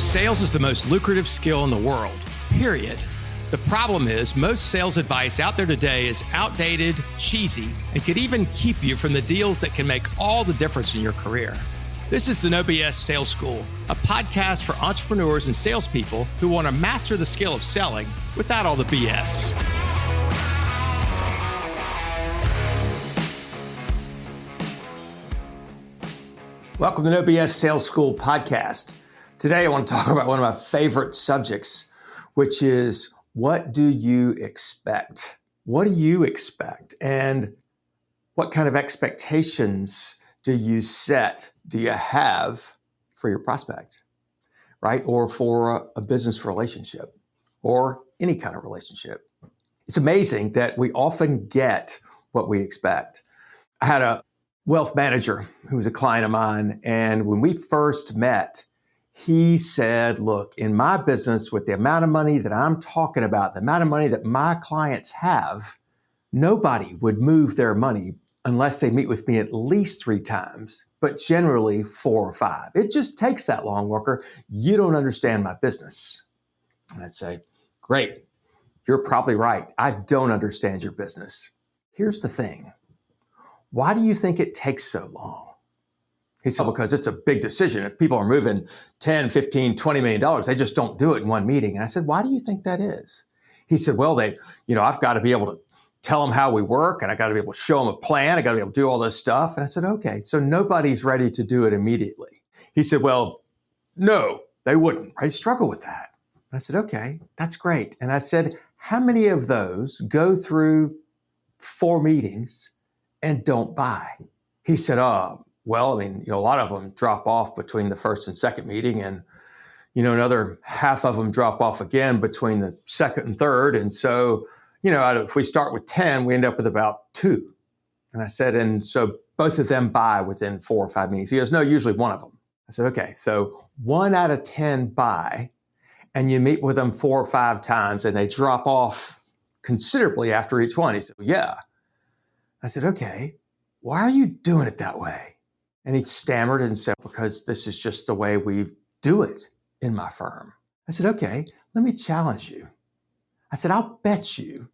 Sales is the most lucrative skill in the world, period. The problem is most sales advice out there today is outdated, cheesy, and could even keep you from the deals that can make all the difference in your career. This is the No BS Sales School, a podcast for entrepreneurs and salespeople who want to master the skill of selling without all the BS. Welcome to No BS Sales School podcast. Today I want to talk about one of my favorite subjects, which is what do you expect? What do you expect? And what kind of expectations do you set, do you have for your prospect, right? Or for a business relationship or any kind of relationship. It's amazing that we often get what we expect. I had a wealth manager who was a client of mine, and when we first met, he said, look, in my business, with the amount of money that I'm talking about, the amount of money that my clients have, nobody would move their money unless they meet with me at least 3 times, but generally 4 or 5. It just takes that long, Walker. You don't understand my business. And I'd say, great, you're probably right. I don't understand your business. Here's the thing. Why do you think it takes so long? He said, because it's a big decision. If people are moving 10, 15, $20 million, they just don't do it in one meeting. And I said, why do you think that is? He said, well, I've got to be able to tell them how we work, and I got to be able to show them a plan. I got to be able to do all this stuff. And I said, okay, so nobody's ready to do it immediately. He said, well, no, they wouldn't. I struggle with that. And I said, okay, that's great. And I said, how many of those go through 4 meetings and don't buy? He said, well, a lot of them drop off between the first and second meeting, and, another half of them drop off again between the second and third. And so, if we start with 10, we end up with about 2. And I said, and so both of them buy within 4 or 5 meetings. He goes, no, usually one of them. I said, okay, so 1 out of 10 buy, and you meet with them 4 or 5 times, and they drop off considerably after each one. He said, well, yeah. I said, okay, why are you doing it that way? And he stammered and said, because this is just the way we do it in my firm. I said, okay, let me challenge you. I said, I'll bet you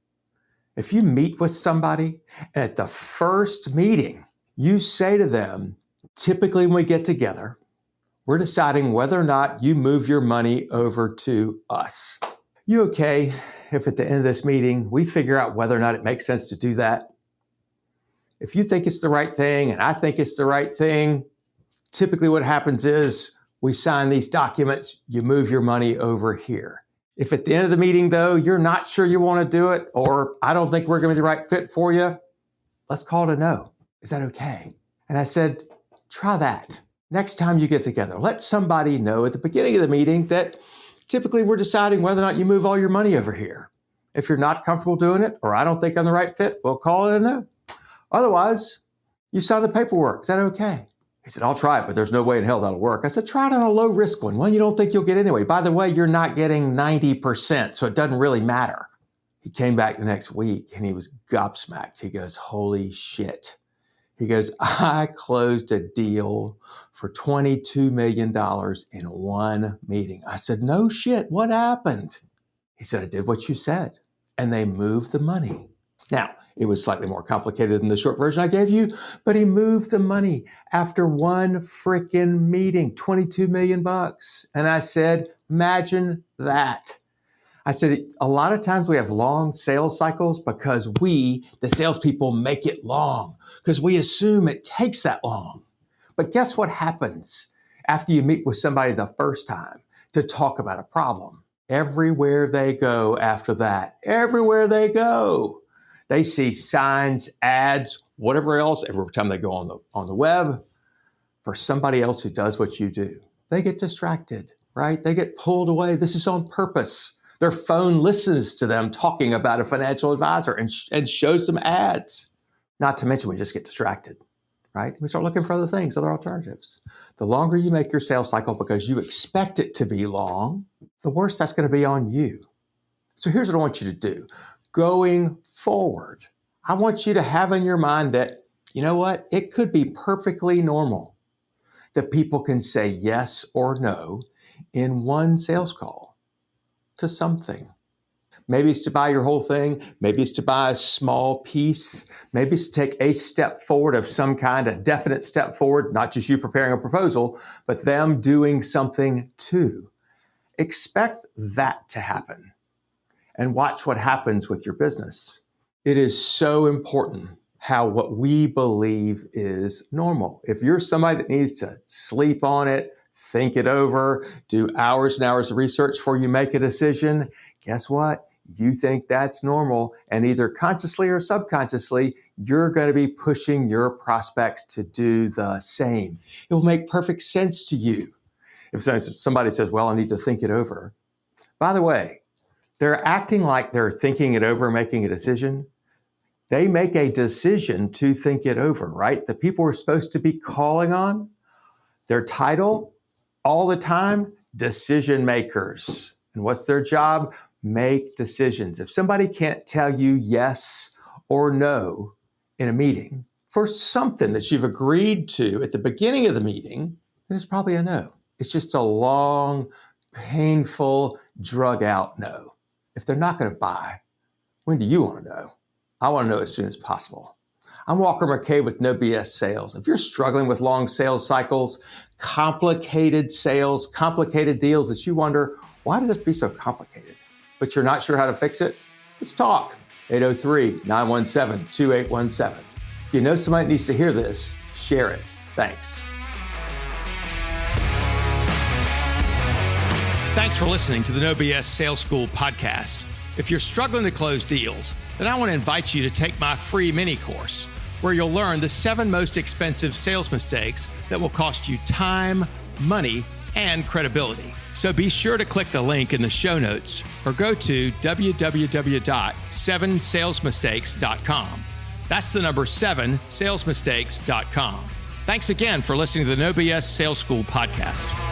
if you meet with somebody and at the first meeting, you say to them, typically when we get together, we're deciding whether or not you move your money over to us. You okay if at the end of this meeting, we figure out whether or not it makes sense to do that? If you think it's the right thing and I think it's the right thing, typically what happens is we sign these documents, you move your money over here. If at the end of the meeting, though, you're not sure you want to do it, or I don't think we're going to be the right fit for you, let's call it a no. Is that okay? And I said, try that. Next time you get together, let somebody know at the beginning of the meeting that typically we're deciding whether or not you move all your money over here. If you're not comfortable doing it, or I don't think I'm the right fit, we'll call it a no. Otherwise, you sign the paperwork. Is that okay? He said, I'll try it, but there's no way in hell that'll work. I said, try it on a low risk one you don't think you'll get anyway. By the way, you're not getting 90%, so it doesn't really matter. He came back the next week and he was gobsmacked. He goes, holy shit. He goes, I closed a deal for $22 million in 1 meeting. I said, no shit, what happened? He said, I did what you said, and they moved the money. Now, it was slightly more complicated than the short version I gave you, but he moved the money after 1 freaking meeting, $22 million. And I said, imagine that. I said, a lot of times we have long sales cycles because we, the salespeople, make it long because we assume it takes that long. But guess what happens after you meet with somebody the first time to talk about a problem? Everywhere they go after that, everywhere they go, they see signs, ads, whatever else, every time they go on the web for somebody else who does what you do. They get distracted, right? They get pulled away. This is on purpose. Their phone listens to them talking about a financial advisor and shows them ads. Not to mention we just get distracted, right? We start looking for other things, other alternatives. The longer you make your sales cycle because you expect it to be long, the worse that's going to be on you. So here's what I want you to do. Going forward, I want you to have in your mind that, you know what, it could be perfectly normal that people can say yes or no in one sales call to something. Maybe it's to buy your whole thing. Maybe it's to buy a small piece. Maybe it's to take a step forward of some kind, a definite step forward, not just you preparing a proposal, but them doing something too. Expect that to happen and watch what happens with your business. It is so important how what we believe is normal. If you're somebody that needs to sleep on it, think it over, do hours and hours of research before you make a decision, guess what? You think that's normal, and either consciously or subconsciously, you're going to be pushing your prospects to do the same. It will make perfect sense to you. If somebody says, well, I need to think it over. By the way, they're acting like they're thinking it over, making a decision. They make a decision to think it over, right? The people we're supposed to be calling on, their title all the time, decision makers. And what's their job? Make decisions. If somebody can't tell you yes or no in a meeting for something that you've agreed to at the beginning of the meeting, then it's probably a no. It's just a long, painful, drug out no. If they're not going to buy, when do you want to know? I want to know as soon as possible. I'm Walker McKay with No BS Sales. If you're struggling with long sales cycles, complicated sales, complicated deals that you wonder, why does it be so complicated? But you're not sure how to fix it? Let's talk. 803-917-2817. If you know somebody that needs to hear this, share it. Thanks. Thanks for listening to the No BS Sales School podcast. If you're struggling to close deals, then I want to invite you to take my free mini course, where you'll learn the 7 most expensive sales mistakes that will cost you time, money, and credibility. So be sure to click the link in the show notes or go to www.7salesmistakes.com. That's the number 7salesmistakes.com. Thanks again for listening to the No BS Sales School podcast.